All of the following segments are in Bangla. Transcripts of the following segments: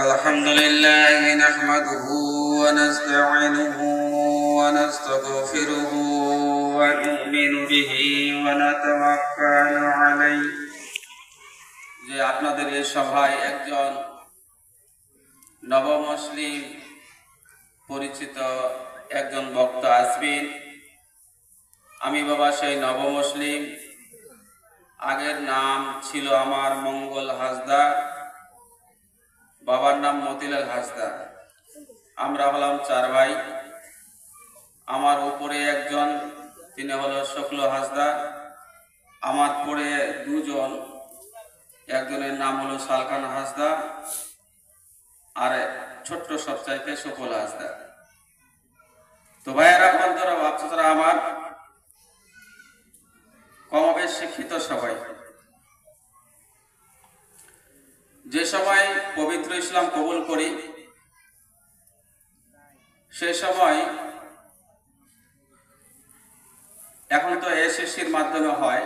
الحمد لله نحمده ونستعينه ونستغفره ونؤمن به ونتوكل عليه যে আপনাদের এই সভায় একজন নবমুসলিম পরিচিত একজন বক্তা আসবেন। আমি বাবা সেই নবমুসলিম। আগের নাম ছিল আমার মঙ্গল হাসদা, বাবার নাম মতিলাল হাসদা। আমরা হলাম চার ভাই। আমার উপরে একজন, তিনি হলো শুক্ল হাসদা। আমার পরে দুজন, একজনের নাম হলো সালখান হাসদা আর ছোট্ট সবচাইতে শুক্ল হাসদা। তো ভাইয়েরা, বন্ধুরা, বাচ্চারা আমার কমবেশ শিক্ষিত সবাই। যে সময় পবিত্র ইসলাম কবুল করি সে সময়, এখন তো এসএসসির মাধ্যমে হয়,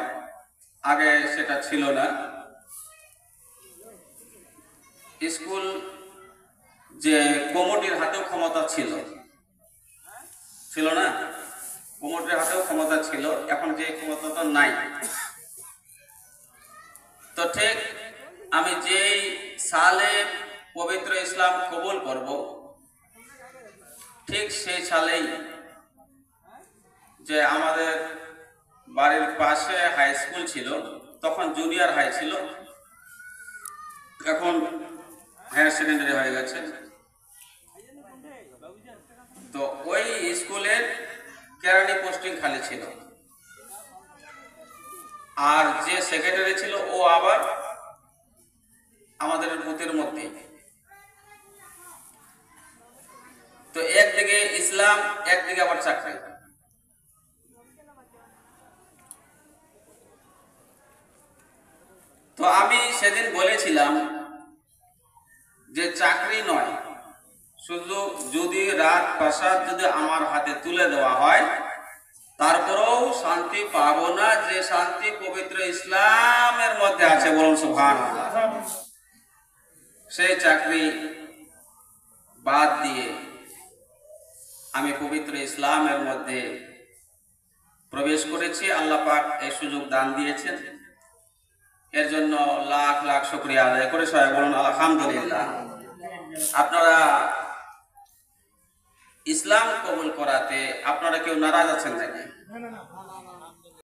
আগে সেটা ছিল না। স্কুল যে কমিটির হাতেও ক্ষমতা ছিল না, কমিটির হাতেও ক্ষমতা ছিল, এখন যে ক্ষমতা তো নাই। তো ঠিক আমি যেই সালে পবিত্র ইসলাম কবুল করব, ঠিক সেই সালেই যে আমাদের বাড়ির পাশে হাই স্কুল ছিল, তখন জুনিয়র হাই ছিল, এখন হায়ার সেকেন্ডারি হয়ে গেছে। তো ওই স্কুলের কেরানি পোস্টিং খালি ছিল, আর যে সেক্রেটারি ছিল ও আবার আমাদের বুথের মধ্যে। তো একদিকে ইসলাম, একদিকে আবার চাকরি। তো আমি সেদিন বলেছিলাম যে চাকরি নয়, শুধু যদি রাত প্রাসাদ যদি আমার হাতে তুলে দেওয়া হয়, তারপরেও শান্তি পাবো না, যে শান্তি পবিত্র ইসলামের মধ্যে আছে। বলুন সুবহানাল্লাহ। সেই চাকরি বাদ দিয়ে আমি পবিত্র ইসলামের মধ্যে প্রবেশ করেছি। আল্লাহ পাক এই সুযোগ দান দিয়েছেন, এর জন্য লাখ লাখ শুকরিয়া আদায় করে সবাই বলুন আলহামদুলিল্লাহ। আপনারা ইসলাম কবুল করাতে আপনারা কেউ নারাজ আছেন নাকি?